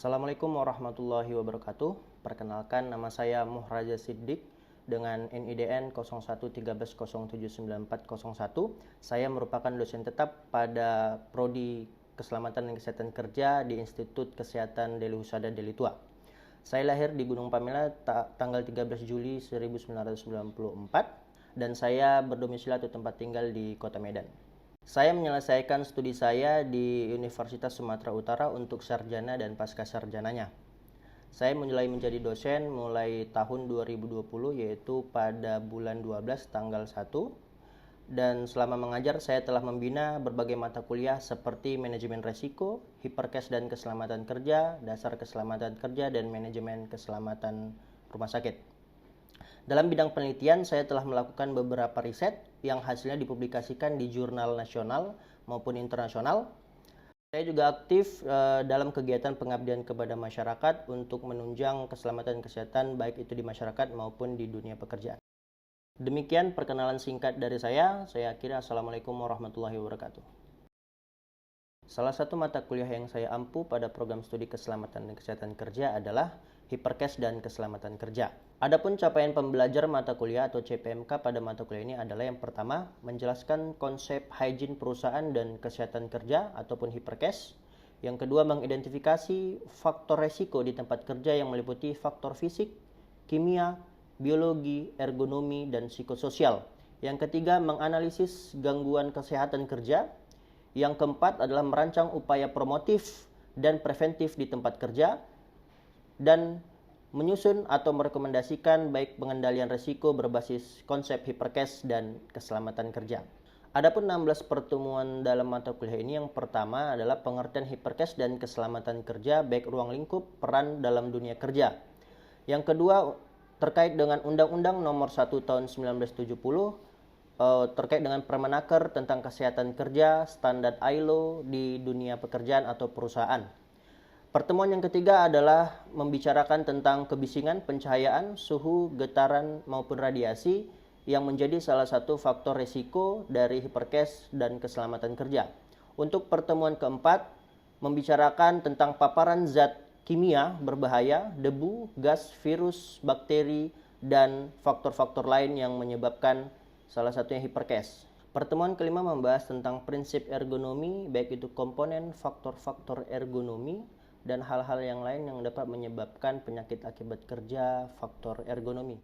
Assalamualaikum warahmatullahi wabarakatuh. Perkenalkan, nama saya Muhraja Siddiq dengan NIDN 0113079401. Saya merupakan dosen tetap pada Prodi Keselamatan dan Kesehatan Kerja di Institut Kesehatan Deli Husada Deli Tua. Saya lahir di Gunung Pamela tanggal 13 Juli 1994 dan saya berdomisili atau tempat tinggal di Kota Medan. Saya menyelesaikan studi saya di Universitas Sumatera Utara untuk sarjana dan pasca sarjananya. Saya mulai menjadi dosen mulai tahun 2020, yaitu pada bulan 12 tanggal 1. Dan selama mengajar saya telah membina berbagai mata kuliah seperti manajemen resiko, hiperkes dan keselamatan kerja, dasar keselamatan kerja, dan manajemen keselamatan rumah sakit. Dalam bidang penelitian, saya telah melakukan beberapa riset yang hasilnya dipublikasikan di jurnal nasional maupun internasional. Saya juga aktif dalam kegiatan pengabdian kepada masyarakat untuk menunjang keselamatan kesehatan baik itu di masyarakat maupun di dunia pekerjaan. Demikian perkenalan singkat dari saya. Saya akhiri. Assalamualaikum warahmatullahi wabarakatuh. Salah satu mata kuliah yang saya ampu pada program studi keselamatan dan kesehatan kerja adalah hiperkes dan keselamatan kerja. Adapun capaian pembelajar mata kuliah atau CPMK pada mata kuliah ini adalah yang pertama, menjelaskan konsep hygiene perusahaan dan kesehatan kerja ataupun hiperkes. Yang kedua, mengidentifikasi faktor resiko di tempat kerja yang meliputi faktor fisik, kimia, biologi, ergonomi, dan psikososial. Yang ketiga, menganalisis gangguan kesehatan kerja. Yang keempat adalah merancang upaya promotif dan preventif di tempat kerja dan menyusun atau merekomendasikan baik pengendalian risiko berbasis konsep hiperkes dan keselamatan kerja. Adapun 16 pertemuan dalam mata kuliah ini, yang pertama adalah pengertian hiperkes dan keselamatan kerja baik ruang lingkup peran dalam dunia kerja. Yang kedua terkait dengan Undang-Undang Nomor 1 Tahun 1970 terkait dengan Permenaker tentang kesehatan kerja, standar ILO di dunia pekerjaan atau perusahaan. Pertemuan yang ketiga adalah membicarakan tentang kebisingan, pencahayaan, suhu, getaran maupun radiasi yang menjadi salah satu faktor risiko dari hiperkes dan keselamatan kerja. Untuk pertemuan keempat, membicarakan tentang paparan zat kimia berbahaya, debu, gas, virus, bakteri, dan faktor-faktor lain yang menyebabkan salah satunya hiperkes. Pertemuan kelima membahas tentang prinsip ergonomi, baik itu komponen, faktor-faktor ergonomi, dan hal-hal yang lain yang dapat menyebabkan penyakit akibat kerja faktor ergonomi.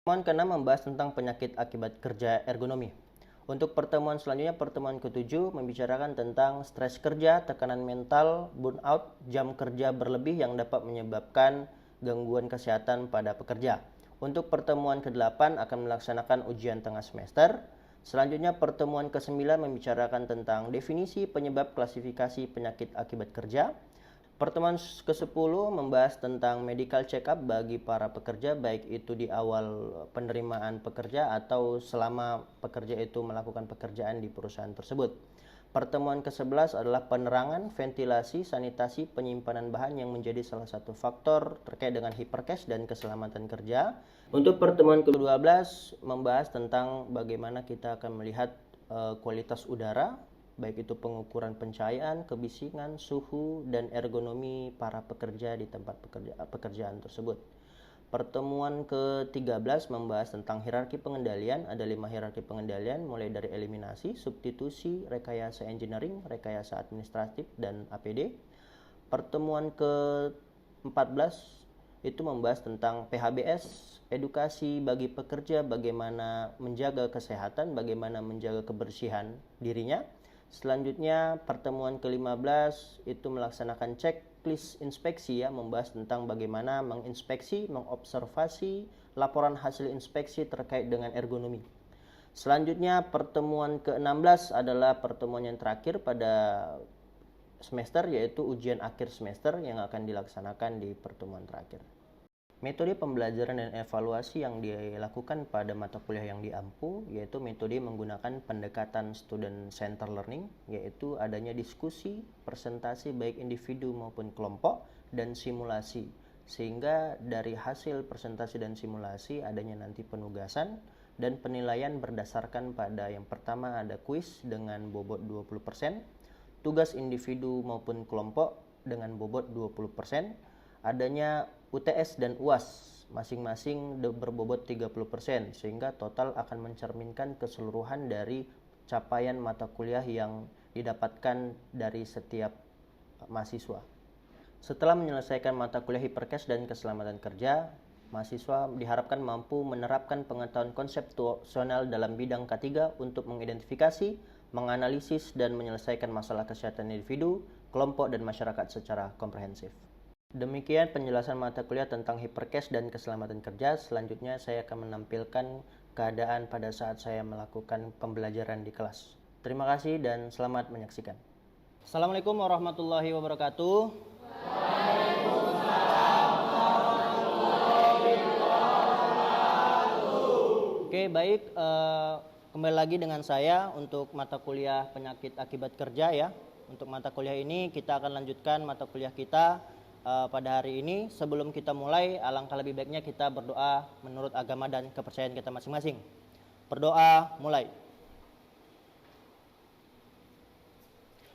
Pertemuan keenam membahas tentang penyakit akibat kerja ergonomi. Untuk pertemuan selanjutnya, pertemuan ketujuh membicarakan tentang stres kerja, tekanan mental, burnout, jam kerja berlebih yang dapat menyebabkan gangguan kesehatan pada pekerja. Untuk pertemuan ke-8 akan melaksanakan ujian tengah semester. Selanjutnya pertemuan ke-9 membicarakan tentang definisi, penyebab, klasifikasi penyakit akibat kerja. Pertemuan ke-10 membahas tentang medical check-up bagi para pekerja, baik itu di awal penerimaan pekerja atau selama pekerja itu melakukan pekerjaan di perusahaan tersebut. Pertemuan ke-11 adalah penerangan, ventilasi, sanitasi, penyimpanan bahan yang menjadi salah satu faktor terkait dengan hiperkes dan keselamatan kerja. Untuk pertemuan ke-12 membahas tentang bagaimana kita akan melihat kualitas udara, baik itu pengukuran pencahayaan, kebisingan, suhu, dan ergonomi para pekerja di tempat pekerjaan tersebut. Pertemuan ke-13 membahas tentang hierarki pengendalian. Ada 5 hierarki pengendalian, mulai dari eliminasi, substitusi, rekayasa engineering, rekayasa administratif, dan APD. Pertemuan ke-14 itu membahas tentang PHBS, edukasi bagi pekerja, bagaimana menjaga kesehatan, bagaimana menjaga kebersihan dirinya. Selanjutnya pertemuan ke-15 itu melaksanakan checklist inspeksi, membahas tentang bagaimana menginspeksi, mengobservasi laporan hasil inspeksi terkait dengan ergonomi. Selanjutnya pertemuan ke-16 adalah pertemuan yang terakhir pada semester, yaitu ujian akhir semester yang akan dilaksanakan di pertemuan terakhir. Metode pembelajaran dan evaluasi yang dilakukan pada mata kuliah yang diampu yaitu metode menggunakan pendekatan student center learning, yaitu adanya diskusi, presentasi baik individu maupun kelompok, dan simulasi. Sehingga dari hasil presentasi dan simulasi adanya nanti penugasan dan penilaian berdasarkan pada yang pertama ada kuis dengan bobot 20%, tugas individu maupun kelompok dengan bobot 20%, adanya UTS dan UAS masing-masing berbobot 30%, sehingga total akan mencerminkan keseluruhan dari capaian mata kuliah yang didapatkan dari setiap mahasiswa. Setelah menyelesaikan mata kuliah Hiperkes dan keselamatan kerja, mahasiswa diharapkan mampu menerapkan pengetahuan konseptual dalam bidang K3 untuk mengidentifikasi, menganalisis, dan menyelesaikan masalah kesehatan individu, kelompok, dan masyarakat secara komprehensif. Demikian penjelasan mata kuliah tentang Hiperkes dan keselamatan kerja. Selanjutnya saya akan menampilkan keadaan pada saat saya melakukan pembelajaran di kelas. Terima kasih dan selamat menyaksikan. Assalamualaikum warahmatullahi wabarakatuh. Oke, baik. Kembali lagi dengan saya untuk mata kuliah penyakit akibat kerja ya. Untuk mata kuliah ini kita akan lanjutkan mata kuliah kita pada hari ini. Sebelum kita mulai, alangkah lebih baiknya kita berdoa menurut agama dan kepercayaan kita masing-masing. Berdoa mulai.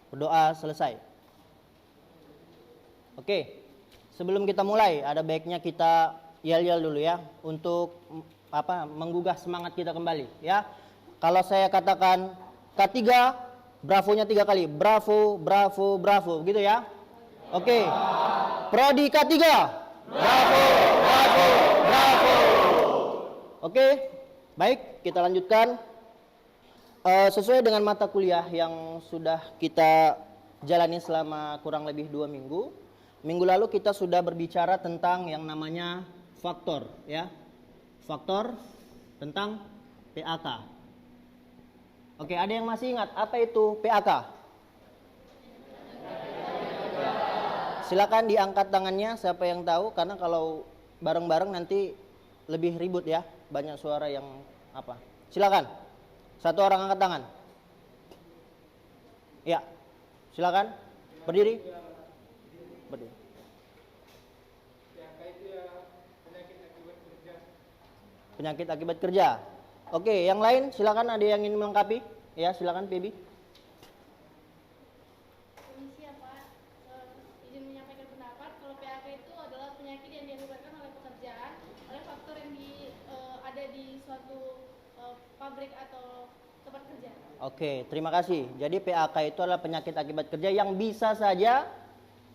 Berdoa selesai. Oke, sebelum kita mulai, ada baiknya kita yel-yel dulu ya, untuk menggugah semangat kita kembali ya. Kalau saya katakan K3, bravonya 3 kali. Bravo, bravo, bravo, gitu ya. Oke. Prodi K3. Bravo, bravo, bravo. Oke, baik, kita lanjutkan. Sesuai dengan mata kuliah yang sudah kita jalani selama kurang lebih 2 minggu. Minggu lalu kita sudah berbicara tentang yang namanya faktor ya. Faktor tentang PAK. Oke, ada yang masih ingat apa itu PAK? Silakan diangkat tangannya siapa yang tahu, karena kalau bareng-bareng nanti lebih ribut ya, banyak suara yang apa. Silakan. Satu orang angkat tangan. Ya. Silakan. Berdiri. Berdiri. Penyakit akibat kerja. Oke, yang lain silakan, ada yang ingin melengkapi? Ya, silakan Pebi. Pabrik atau tempat kerja. Oke, terima kasih. Jadi PAK itu adalah penyakit akibat kerja yang bisa saja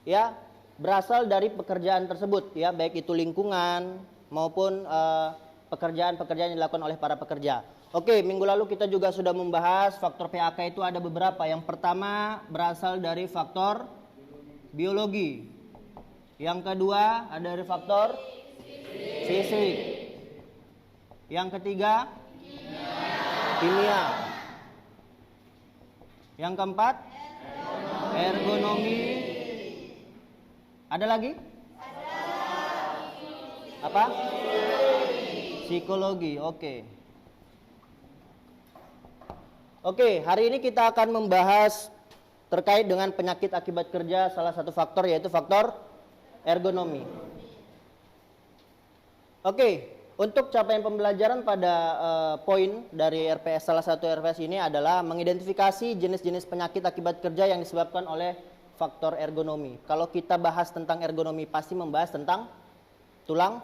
ya berasal dari pekerjaan tersebut ya, baik itu lingkungan maupun pekerjaan-pekerjaan yang dilakukan oleh para pekerja. Oke, minggu lalu kita juga sudah membahas faktor PAK itu ada beberapa. Yang pertama berasal dari faktor biologi. Yang kedua ada dari faktor fisik. Yang ketiga kimia. Yang keempat ergonomi. Ada lagi? Apa? Psikologi. Oke. Oke, hari ini kita akan membahas terkait dengan penyakit akibat kerja, salah satu faktor yaitu faktor ergonomi. Oke. Untuk capaian pembelajaran pada poin dari RPS, salah satu RPS ini adalah mengidentifikasi jenis-jenis penyakit akibat kerja yang disebabkan oleh faktor ergonomi. Kalau kita bahas tentang ergonomi pasti membahas tentang tulang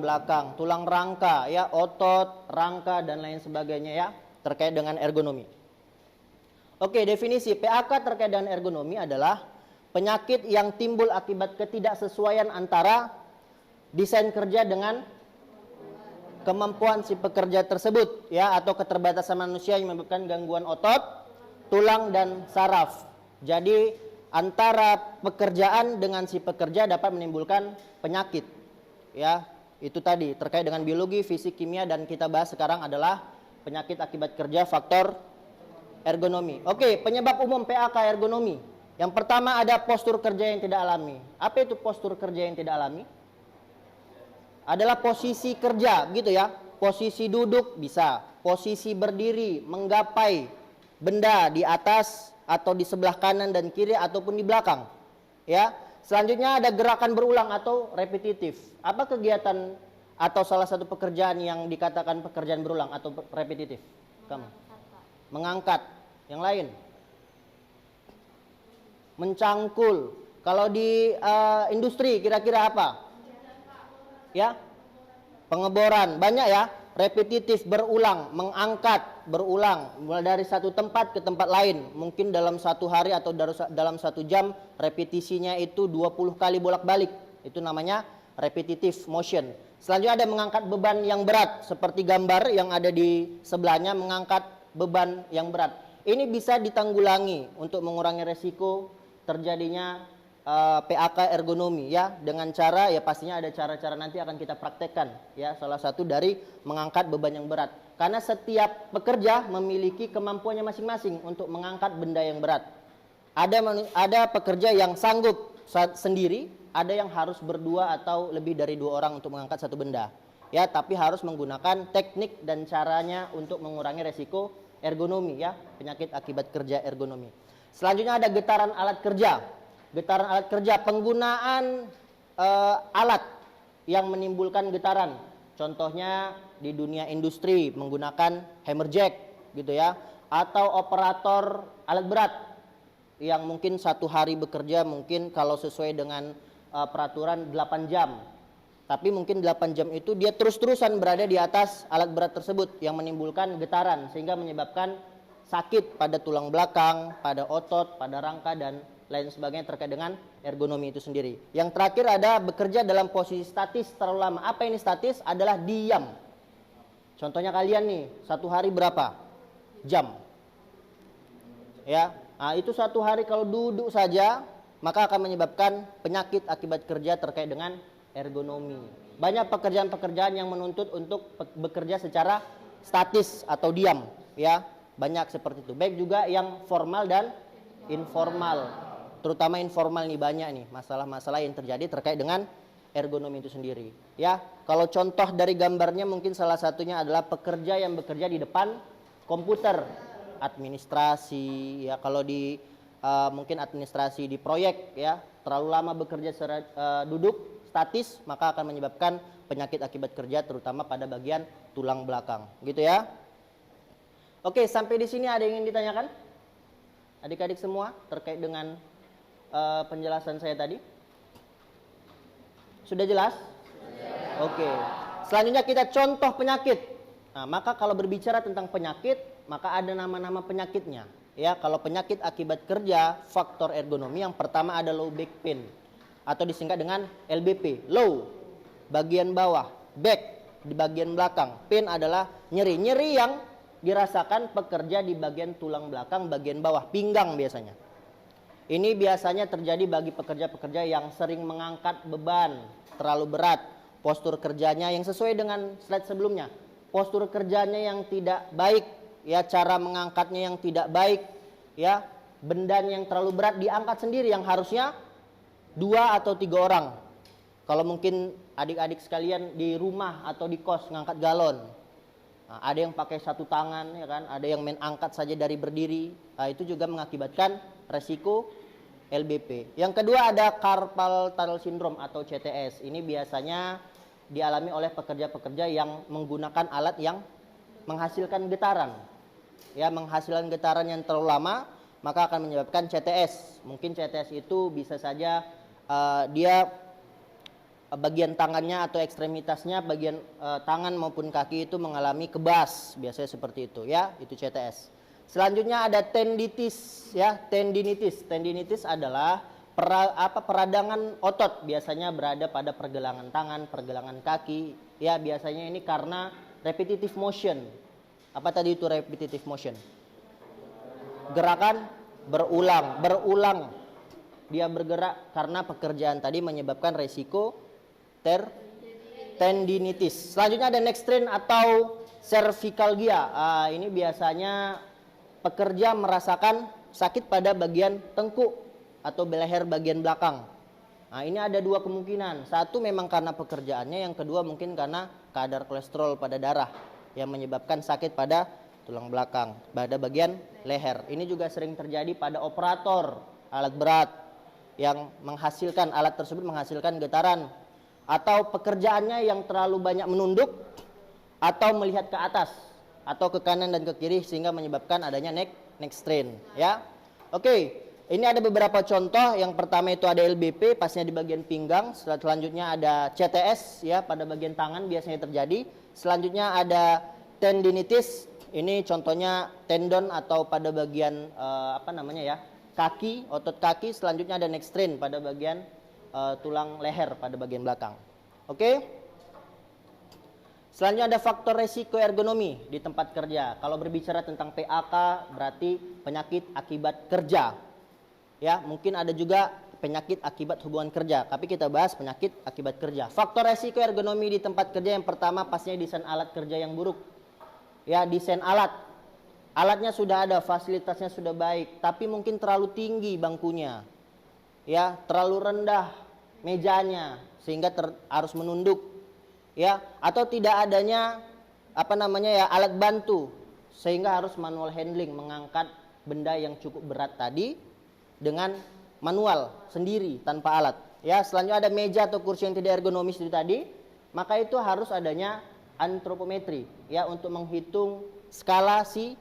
belakang, tulang rangka, ya, otot, rangka dan lain sebagainya ya, terkait dengan ergonomi. Oke, definisi PAK terkait dengan ergonomi adalah penyakit yang timbul akibat ketidaksesuaian antara desain kerja dengan kemampuan si pekerja tersebut ya, atau keterbatasan manusia yang menyebabkan gangguan otot, tulang dan saraf. Jadi antara pekerjaan dengan si pekerja dapat menimbulkan penyakit. Ya, itu tadi terkait dengan biologi, fisik, kimia, dan kita bahas sekarang adalah penyakit akibat kerja faktor ergonomi. Oke, penyebab umum PAK ergonomi. Yang pertama ada postur kerja yang tidak alami. Apa itu postur kerja yang tidak alami? Adalah posisi kerja, begitu ya. Posisi duduk bisa, posisi berdiri, menggapai benda di atas atau di sebelah kanan dan kiri ataupun di belakang. Ya. Selanjutnya ada gerakan berulang atau repetitif. Apa kegiatan atau salah satu pekerjaan yang dikatakan pekerjaan berulang atau repetitif? Kamu. Mengangkat. Yang lain? Mencangkul. Kalau di industri kira-kira apa? Ya, pengeboran banyak ya, repetitif, berulang, mengangkat, berulang, mulai dari satu tempat ke tempat lain, mungkin dalam satu hari atau dalam satu jam, repetisinya itu 20 kali bolak-balik, itu namanya repetitive motion. Selanjutnya ada mengangkat beban yang berat, seperti gambar yang ada di sebelahnya, mengangkat beban yang berat. Ini bisa ditanggulangi untuk mengurangi resiko terjadinya PAK ergonomi ya, dengan cara ya pastinya ada cara-cara nanti akan kita praktekkan ya, salah satu dari mengangkat beban yang berat. Karena setiap pekerja memiliki kemampuannya masing-masing untuk mengangkat benda yang berat. Ada pekerja yang sanggup sendiri, ada yang harus berdua atau lebih dari 2 orang untuk mengangkat satu benda. Ya, tapi harus menggunakan teknik dan caranya untuk mengurangi resiko ergonomi ya, penyakit akibat kerja ergonomi. Selanjutnya ada getaran alat kerja. Getaran alat kerja, penggunaan alat yang menimbulkan getaran. Contohnya di dunia industri menggunakan hammer jack gitu ya, atau operator alat berat yang mungkin satu hari bekerja mungkin kalau sesuai dengan peraturan 8 jam. Tapi mungkin 8 jam itu dia terus-terusan berada di atas alat berat tersebut yang menimbulkan getaran sehingga menyebabkan sakit pada tulang belakang, pada otot, pada rangka dan lain sebagainya terkait dengan ergonomi itu sendiri. Yang terakhir ada bekerja dalam posisi statis terlalu lama. Apa ini statis? Adalah diam. Contohnya kalian nih, satu hari berapa jam? Ya, nah, itu satu hari kalau duduk saja maka akan menyebabkan penyakit akibat kerja terkait dengan ergonomi. Banyak pekerjaan-pekerjaan yang menuntut untuk bekerja secara statis atau diam, ya. Banyak seperti itu. Baik juga yang formal dan informal. Terutama informal nih banyak nih masalah-masalah yang terjadi terkait dengan ergonomi itu sendiri. Ya, kalau contoh dari gambarnya mungkin salah satunya adalah pekerja yang bekerja di depan komputer, administrasi. Ya, kalau di mungkin administrasi di proyek, ya terlalu lama bekerja secara duduk statis maka akan menyebabkan penyakit akibat kerja terutama pada bagian tulang belakang. Gitu ya. Oke, sampai di sini ada yang ingin ditanyakan? Adik-adik semua terkait dengan penjelasan saya tadi? Sudah jelas? Oke. Selanjutnya kita contoh penyakit. Nah, maka kalau berbicara tentang penyakit, maka ada nama-nama penyakitnya. Ya, kalau penyakit akibat kerja, faktor ergonomi yang pertama ada low back pain atau disingkat dengan LBP. Low, bagian bawah, back di bagian belakang. Pain adalah nyeri. Nyeri yang dirasakan pekerja di bagian tulang belakang, bagian bawah, pinggang biasanya. Ini biasanya terjadi bagi pekerja-pekerja yang sering mengangkat beban terlalu berat, postur kerjanya yang sesuai dengan slide sebelumnya. Postur kerjanya yang tidak baik, ya cara mengangkatnya yang tidak baik, ya bendanya yang terlalu berat diangkat sendiri yang harusnya 2 atau 3 orang. Kalau mungkin adik-adik sekalian di rumah atau di kos ngangkat galon. Nah, ada yang pakai satu tangan, ya kan? Ada yang main angkat saja dari berdiri. Nah, itu juga mengakibatkan resiko LBP. Yang kedua ada carpal tunnel syndrome atau CTS. Ini biasanya dialami oleh pekerja-pekerja yang menggunakan alat yang menghasilkan getaran. Ya, menghasilkan getaran yang terlalu lama, maka akan menyebabkan CTS. Mungkin CTS itu bisa saja dia bagian tangannya atau ekstremitasnya, bagian tangan maupun kaki itu mengalami kebas, biasanya seperti itu ya, itu CTS. Selanjutnya ada tendinitis ya, tendinitis. Tendinitis adalah peradangan otot, biasanya berada pada pergelangan tangan, pergelangan kaki. Ya, biasanya ini karena repetitive motion. Apa tadi itu repetitive motion? Gerakan berulang. Dia bergerak karena pekerjaan tadi menyebabkan resiko tendinitis. Selanjutnya ada neck strain atau cervicalgia. Ini biasanya pekerja merasakan sakit pada bagian tengkuk atau leher bagian belakang. Nah, ini ada 2 kemungkinan. Satu memang karena pekerjaannya, yang kedua mungkin karena kadar kolesterol pada darah yang menyebabkan sakit pada tulang belakang, pada bagian leher. Ini juga sering terjadi pada operator alat berat yang menghasilkan, alat tersebut menghasilkan getaran, atau pekerjaannya yang terlalu banyak menunduk atau melihat ke atas atau ke kanan dan ke kiri sehingga menyebabkan adanya neck strain ya. Oke, Ini ada beberapa contoh. Yang pertama itu ada LBP, pasnya di bagian pinggang. Selanjutnya ada CTS ya, pada bagian tangan biasanya terjadi. Selanjutnya ada tendinitis. Ini contohnya tendon atau pada bagian kaki, otot kaki. Selanjutnya ada neck strain pada bagian tulang leher pada bagian belakang. Oke? Selanjutnya ada faktor resiko ergonomi di tempat kerja. Kalau berbicara tentang PAK berarti penyakit akibat kerja. Ya, mungkin ada juga penyakit akibat hubungan kerja, tapi kita bahas penyakit akibat kerja. Faktor resiko ergonomi di tempat kerja yang pertama pastinya desain alat kerja yang buruk. Ya, desain alat. Alatnya sudah ada, fasilitasnya sudah baik, tapi mungkin terlalu tinggi bangkunya. Ya, terlalu rendah mejanya sehingga harus menunduk. Ya, atau tidak adanya alat bantu sehingga harus manual handling, mengangkat benda yang cukup berat tadi dengan manual sendiri tanpa alat. Ya, selanjutnya ada meja atau kursi yang tidak ergonomis itu tadi, maka itu harus adanya antropometri ya untuk menghitung skala si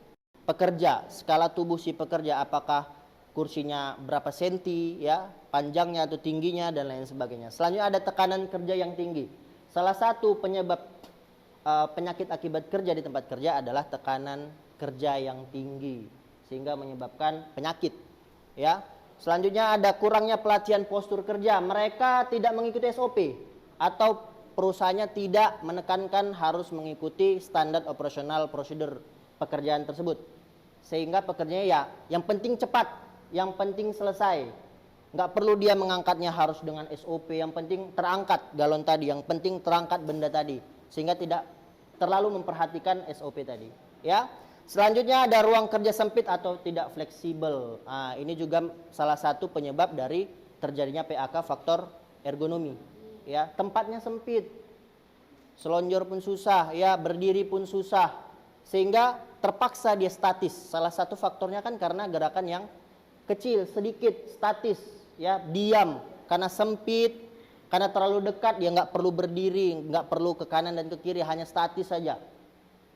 pekerja, skala tubuh si pekerja, apakah kursinya berapa senti ya, panjangnya atau tingginya dan lain sebagainya. Selanjutnya ada tekanan kerja yang tinggi. Salah satu penyebab penyakit akibat kerja di tempat kerja adalah tekanan kerja yang tinggi sehingga menyebabkan penyakit. Ya. Selanjutnya ada kurangnya pelatihan postur kerja. Mereka tidak mengikuti SOP atau perusahaannya tidak menekankan harus mengikuti standar operasional prosedur pekerjaan tersebut. Sehingga pekerjaannya ya yang penting cepat, yang penting selesai. Nggak perlu dia mengangkatnya harus dengan SOP, yang penting terangkat galon tadi, yang penting terangkat benda tadi, sehingga tidak terlalu memperhatikan SOP tadi. Ya, selanjutnya ada ruang kerja sempit atau tidak fleksibel. Nah, ini juga salah satu penyebab dari terjadinya PAK faktor ergonomi. Ya, tempatnya sempit, selonjor pun susah, ya berdiri pun susah, sehingga terpaksa dia statis. Salah satu faktornya kan karena gerakan yang kecil, sedikit, statis. Ya, diam karena sempit, karena terlalu dekat dia nggak perlu berdiri, nggak perlu ke kanan dan ke kiri, hanya statis saja.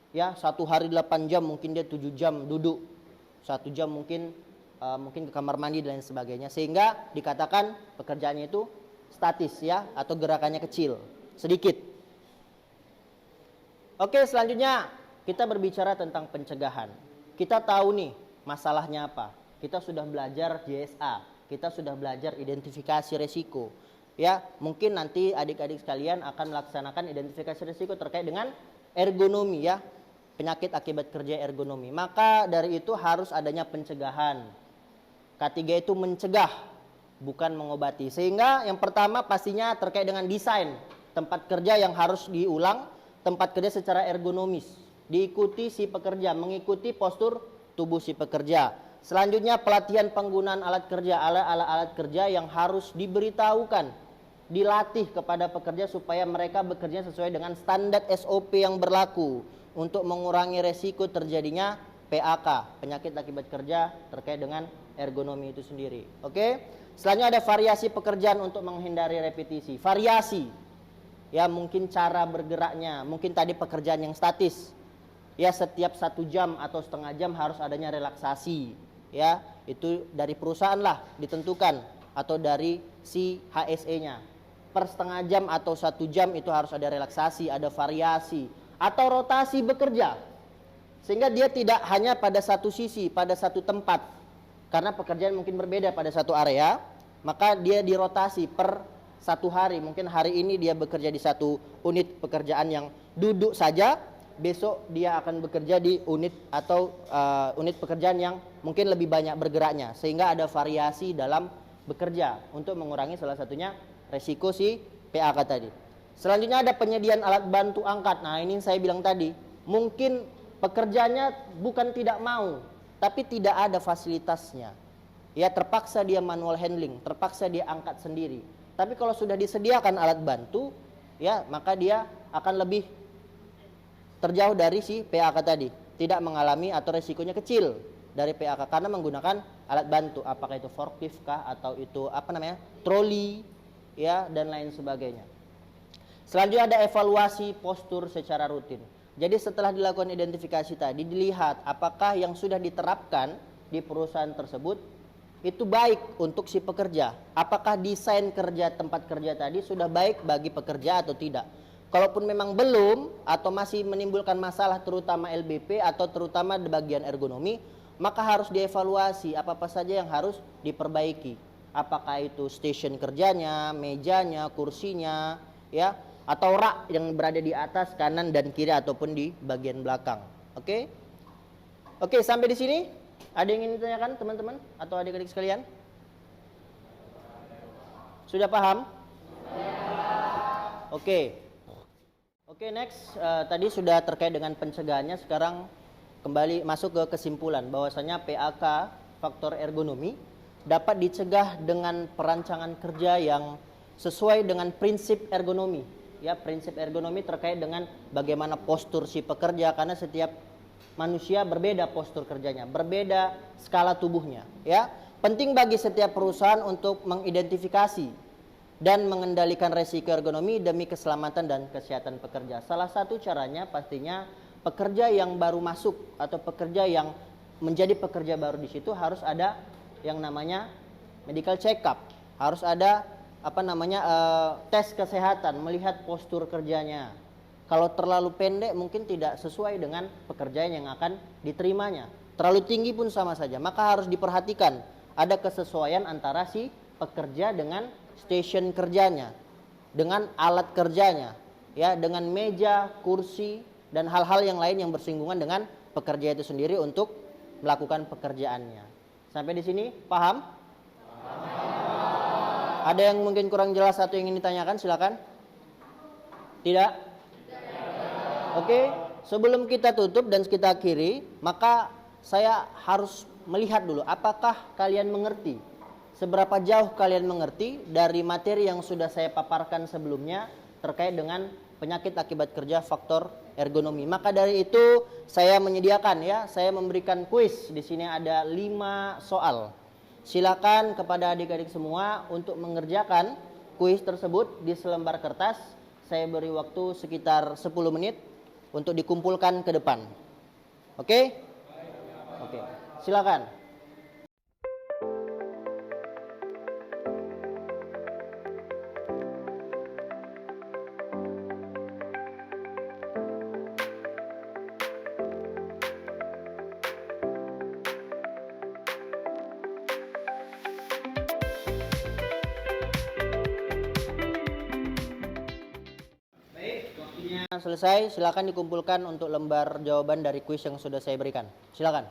Ya, 1 hari 8 jam mungkin dia 7 jam duduk, 1 jam mungkin ke kamar mandi dan lain sebagainya, sehingga dikatakan pekerjaannya itu statis ya, atau gerakannya kecil, sedikit. Oke, selanjutnya kita berbicara tentang pencegahan. Kita tahu nih masalahnya apa. Kita sudah belajar JSA. Kita sudah belajar identifikasi resiko. Ya, mungkin nanti adik-adik sekalian akan melaksanakan identifikasi resiko terkait dengan ergonomi ya, penyakit akibat kerja ergonomi. Maka dari itu harus adanya pencegahan. K3 itu mencegah, bukan mengobati. Sehingga yang pertama pastinya terkait dengan desain tempat kerja yang harus diulang, tempat kerja secara ergonomis. Diikuti si pekerja, mengikuti postur tubuh si pekerja. Selanjutnya pelatihan penggunaan alat kerja, alat kerja yang harus diberitahukan, dilatih kepada pekerja supaya mereka bekerja sesuai dengan standar SOP yang berlaku untuk mengurangi resiko terjadinya PAK, penyakit akibat kerja terkait dengan ergonomi itu sendiri. Oke? Selanjutnya ada variasi pekerjaan untuk menghindari repetisi. Variasi, ya mungkin cara bergeraknya, mungkin tadi pekerjaan yang statis, ya setiap 1 jam atau setengah jam harus adanya relaksasi. Ya, itu dari perusahaan lah ditentukan atau dari si HSE-nya. Per setengah jam atau 1 jam itu harus ada relaksasi, ada variasi atau rotasi bekerja. Sehingga dia tidak hanya pada satu sisi, pada satu tempat. Karena pekerjaan mungkin berbeda pada satu area, maka dia dirotasi per 1 hari. Mungkin hari ini dia bekerja di satu unit pekerjaan yang duduk saja, besok dia akan bekerja di unit atau unit pekerjaan yang mungkin lebih banyak bergeraknya, sehingga ada variasi dalam bekerja untuk mengurangi salah satunya resiko si PAK tadi. Selanjutnya ada penyediaan alat bantu angkat. Nah, ini saya bilang tadi, mungkin pekerjaannya bukan tidak mau, tapi tidak ada fasilitasnya. Ya, terpaksa dia manual handling, terpaksa dia angkat sendiri. Tapi kalau sudah disediakan alat bantu, ya maka dia akan lebih terjauh dari si PAK tadi, tidak mengalami atau resikonya kecil dari PAK karena menggunakan alat bantu, apakah itu forklift kah atau itu troli ya dan lain sebagainya. Selanjutnya ada evaluasi postur secara rutin. Jadi setelah dilakukan identifikasi tadi, dilihat apakah yang sudah diterapkan di perusahaan tersebut itu baik untuk si pekerja. Apakah desain kerja tempat kerja tadi sudah baik bagi pekerja atau tidak? Kalaupun memang belum atau masih menimbulkan masalah terutama LBP atau terutama di bagian ergonomi, maka harus dievaluasi apa-apa saja yang harus diperbaiki. Apakah itu station kerjanya, mejanya, kursinya, ya, atau rak yang berada di atas, kanan dan kiri ataupun di bagian belakang. Oke? Oke, sampai di sini ada yang ingin ditanyakan teman-teman atau adik-adik sekalian? Sudah paham? Oke. Oke, next. Tadi sudah terkait dengan pencegahannya, sekarang kembali masuk ke kesimpulan bahwasanya PAK faktor ergonomi dapat dicegah dengan perancangan kerja yang sesuai dengan prinsip ergonomi. Ya, prinsip ergonomi terkait dengan bagaimana postur si pekerja, karena setiap manusia berbeda postur kerjanya, berbeda skala tubuhnya. Ya, penting bagi setiap perusahaan untuk mengidentifikasi dan mengendalikan resiko ergonomi demi keselamatan dan kesehatan pekerja. Salah satu caranya pastinya pekerja yang baru masuk atau pekerja yang menjadi pekerja baru di situ harus ada yang namanya medical check up, harus ada tes kesehatan, melihat postur kerjanya. Kalau terlalu pendek mungkin tidak sesuai dengan pekerjaan yang akan diterimanya. Terlalu tinggi pun sama saja. Maka harus diperhatikan ada kesesuaian antara si pekerja dengan station kerjanya, dengan alat kerjanya, ya, dengan meja, kursi dan hal-hal yang lain yang bersinggungan dengan pekerja itu sendiri untuk melakukan pekerjaannya. Sampai di sini paham? Ada yang mungkin kurang jelas atau yang ingin ditanyakan, silakan. Tidak? Oke, sebelum kita tutup dan kita akhiri, maka saya harus melihat dulu apakah kalian mengerti, seberapa jauh kalian mengerti dari materi yang sudah saya paparkan sebelumnya terkait dengan penyakit akibat kerja faktor ergonomi. Maka dari itu saya menyediakan, ya, saya memberikan kuis. Di sini ada 5 soal. Silakan kepada adik-adik semua untuk mengerjakan kuis tersebut di selembar kertas. Saya beri waktu sekitar 10 menit untuk dikumpulkan ke depan. Oke? Oke. Silakan. Selesai, silakan dikumpulkan untuk lembar jawaban dari kuis yang sudah saya berikan. Silakan.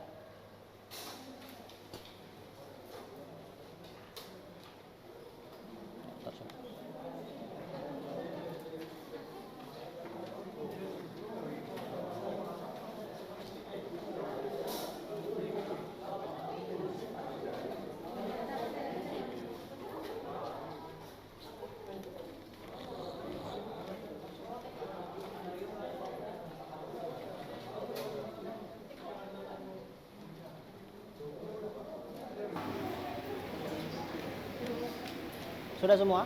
Sudah semua?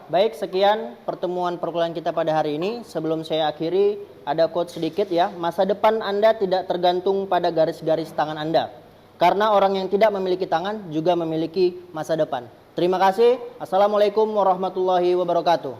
Baik, sekian pertemuan perkuliahan kita pada hari ini. Sebelum saya akhiri, ada quote sedikit, ya. Masa depan Anda tidak tergantung pada garis-garis tangan Anda. Karena orang yang tidak memiliki tangan juga memiliki masa depan. Terima kasih. Assalamualaikum warahmatullahi wabarakatuh.